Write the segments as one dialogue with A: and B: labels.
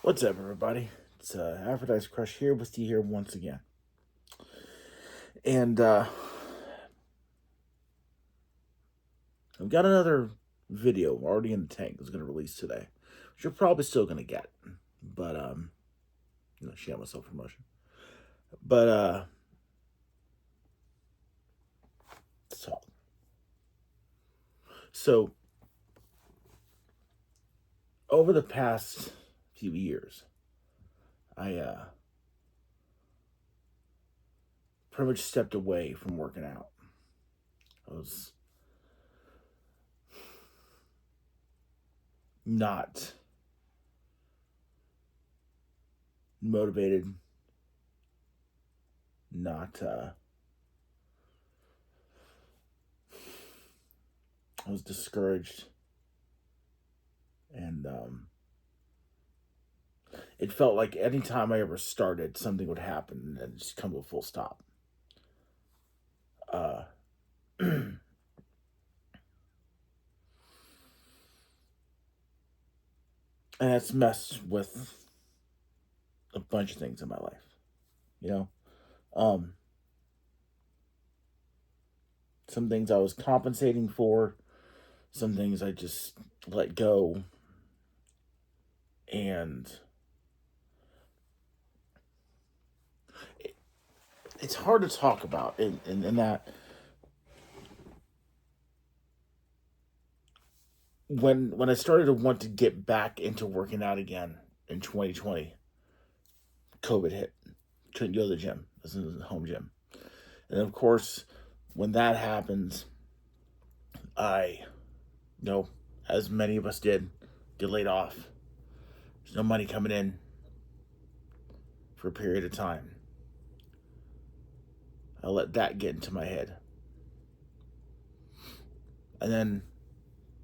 A: What's up, everybody? It's Aphrodite's Crush here with you here once again. And I've got another video already in the tank that's going to release today, which you're probably still going to get. But, shameless self-promotion. But, let's talk. So, over the past few years, I pretty much stepped away from working out. I was not motivated, not I was discouraged, and it felt like anytime I ever started, something would happen and just come to a full stop. And that's messed with a bunch of things in my life, you know. Um, some things I was compensating for, some things I just let go, and it's hard to talk about in that when I started to want to get back into working out again in 2020, COVID hit. Couldn't go to the gym. This is a home gym. And of course, when that happens, I, as many of us did, get laid off. There's no money coming in for a period of time. I let that get into my head. And then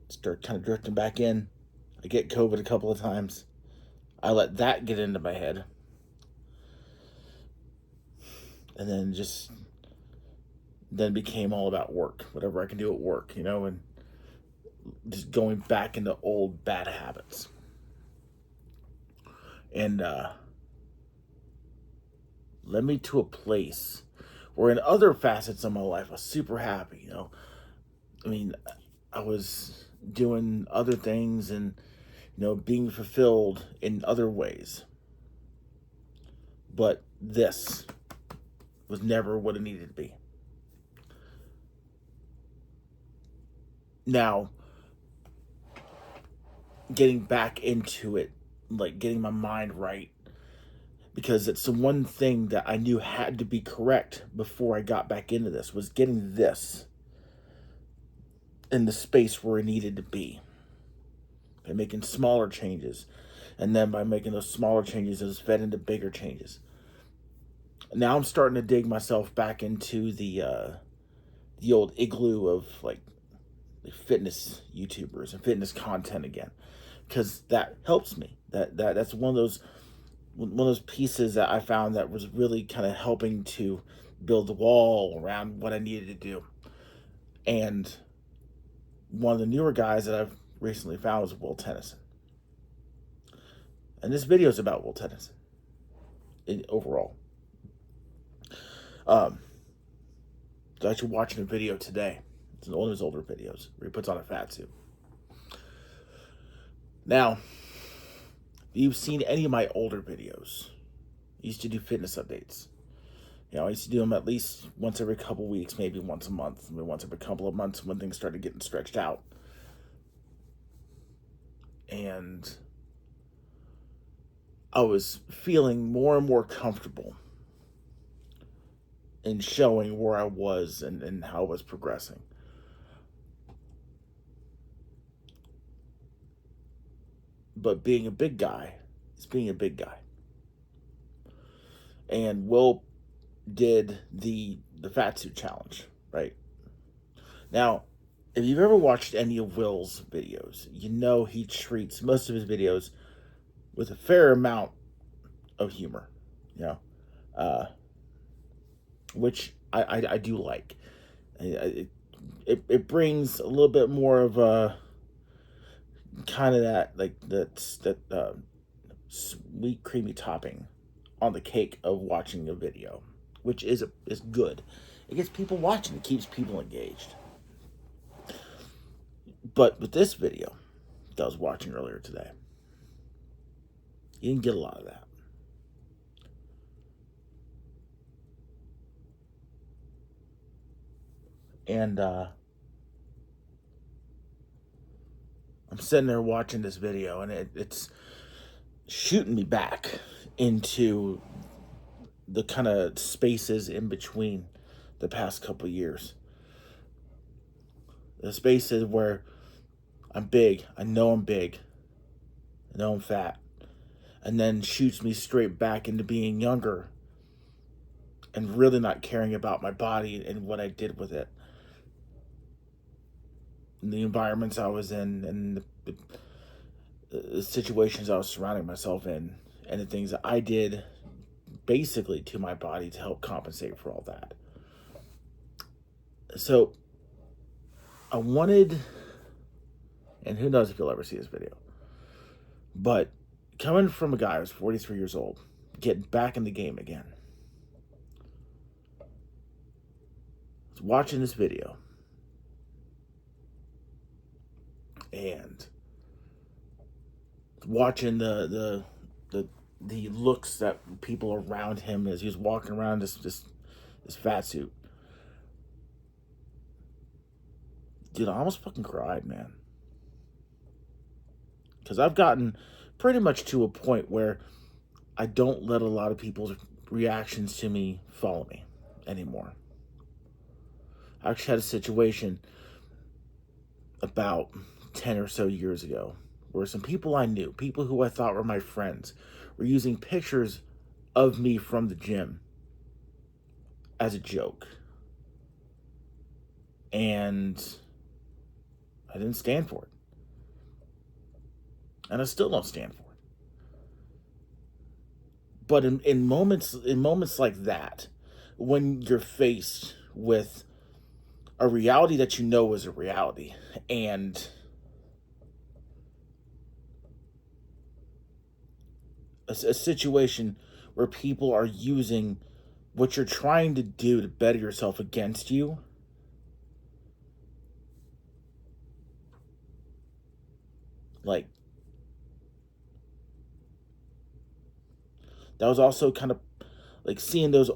A: start kind of drifting back in. I get COVID a couple of times. I let that get into my head. And then became all about work, whatever I can do at work, and just going back into old bad habits. And led me to a place where in other facets of my life I was super happy, I mean, I was doing other things and, being fulfilled in other ways. But this was never what it needed to be. Now, getting back into it, like getting my mind right, because it's the one thing that I knew had to be correct before I got back into this, was getting this in the space where it needed to be. By making smaller changes. And then by making those smaller changes, it's fed into bigger changes. Now I'm starting to dig myself back into the old igloo of like fitness YouTubers and fitness content again, because that helps me. That's one of those pieces that I found that was really kind of helping to build the wall around what I needed to do. And one of the newer guys that I've recently found was Will Tennyson. And this video is about Will Tennyson overall. I was actually watching a video today. It's one of his older videos where he puts on a fat suit. Now, if you've seen any of my older videos, I used to do fitness updates. I used to do them at least once every couple weeks, maybe once a month, maybe once every couple of months when things started getting stretched out. And I was feeling more and more comfortable in showing where I was and how I was progressing. But being a big guy is being a big guy. And Will did the fat suit challenge, right? Now, if you've ever watched any of Will's videos, he treats most of his videos with a fair amount of humor, which I do like. It brings a little bit more of a kind of that sweet creamy topping on the cake of watching a video, which is good. It gets people watching. It keeps people engaged. But with this video that I was watching earlier today, you didn't get a lot of that. And I'm sitting there watching this video, and it's shooting me back into the kind of spaces in between the past couple of years. The spaces where I'm big, I know I'm big, I know I'm fat, and then shoots me straight back into being younger and really not caring about my body and what I did with it. And the environments I was in, and the situations I was surrounding myself in, and the things that I did basically to my body to help compensate for all that. So I wanted, and who knows if you'll ever see this video, but coming from a guy who's 43 years old, getting back in the game again, watching this video and watching the looks that people around him as he was walking around this fat suit. Dude, I almost fucking cried, man. Because I've gotten pretty much to a point where I don't let a lot of people's reactions to me follow me anymore. I actually had a situation about 10 or so years ago where some people I knew, people who I thought were my friends, were using pictures of me from the gym as a joke. And I didn't stand for it. And I still don't stand for it. But in moments like that, when you're faced with a reality that you know is a reality, and a situation where people are using what you're trying to do to better yourself against you, like, that was also kind of like seeing those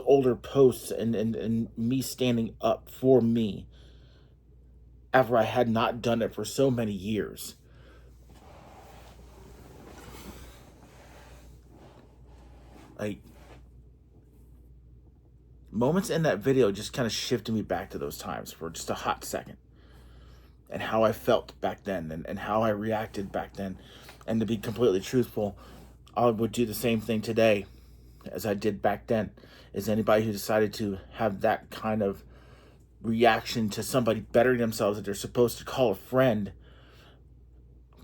A: older posts and me standing up for me after I had not done it for so many years. Like, moments in that video just kind of shifted me back to those times for just a hot second, and how I felt back then, and how I reacted back then. And to be completely truthful, I would do the same thing today as I did back then. Is anybody who decided to have that kind of reaction to somebody bettering themselves that they're supposed to call a friend,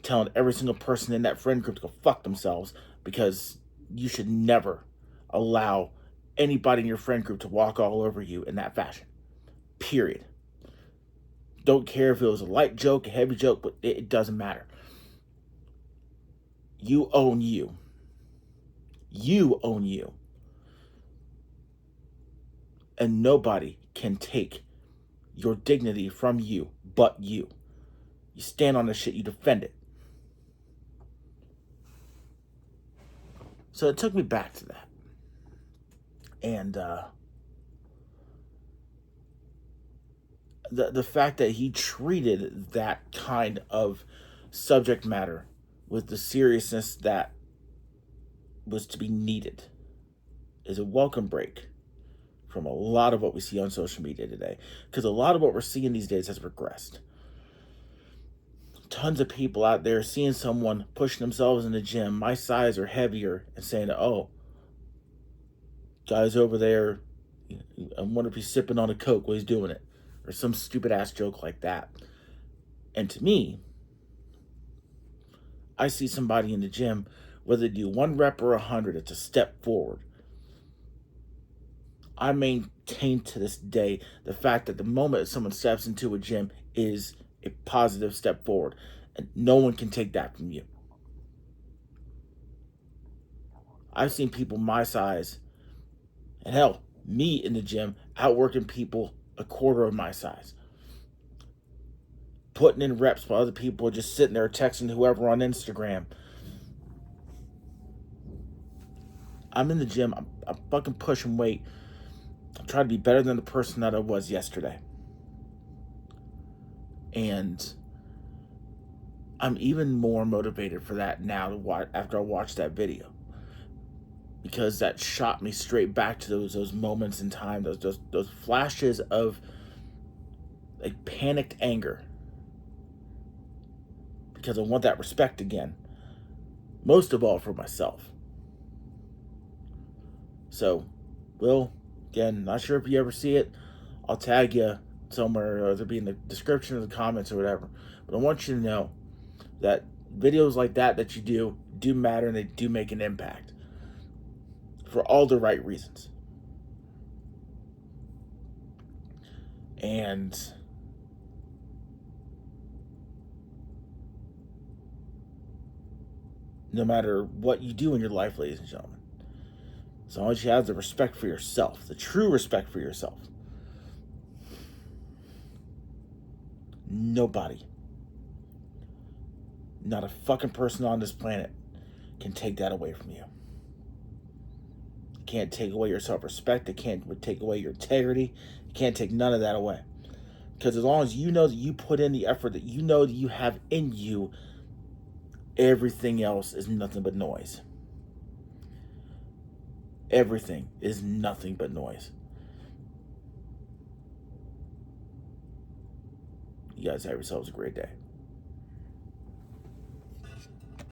A: telling every single person in that friend group to go fuck themselves, because you should never allow anybody in your friend group to walk all over you in that fashion. Period. Don't care if it was a light joke, a heavy joke, but it doesn't matter. You own you. You own you. And nobody can take your dignity from you but you. You stand on the shit, you defend it. So it took me back to that. And the fact that he treated that kind of subject matter with the seriousness that was to be needed is a welcome break from a lot of what we see on social media today. Because a lot of what we're seeing these days has regressed. Tons of people out there seeing someone pushing themselves in the gym, my size or heavier, and saying, oh, guy's over there, I wonder if he's sipping on a Coke while he's doing it. Or some stupid ass joke like that. And to me, I see somebody in the gym, whether they do 1 rep or 100, it's a step forward. I maintain to this day the fact that the moment someone steps into a gym is a positive step forward. And no one can take that from you. I've seen people my size, and hell, me in the gym, outworking people a quarter of my size. Putting in reps while other people are just sitting there texting whoever on Instagram. I'm in the gym. I'm fucking pushing weight. I'm trying to be better than the person that I was yesterday. And I'm even more motivated for that now after I watched that video, because that shot me straight back to those moments in time, those flashes of like panicked anger, because I want that respect again, most of all for myself. So, Will, again, not sure if you ever see it. I'll tag you somewhere, or it'll be in the description of the comments or whatever. But I want you to know that videos like that you do matter, and they do make an impact for all the right reasons. And no matter what you do in your life, ladies and gentlemen, as long as you have the respect for yourself, the true respect for yourself, nobody, not a fucking person on this planet, can take that away from you. It can't take away your self-respect. It can't take away your integrity. It can't take none of that away. Because as long as you know that you put in the effort that you know that you have in you, everything else is nothing but noise. Everything is nothing but noise. You guys have yourselves a great day.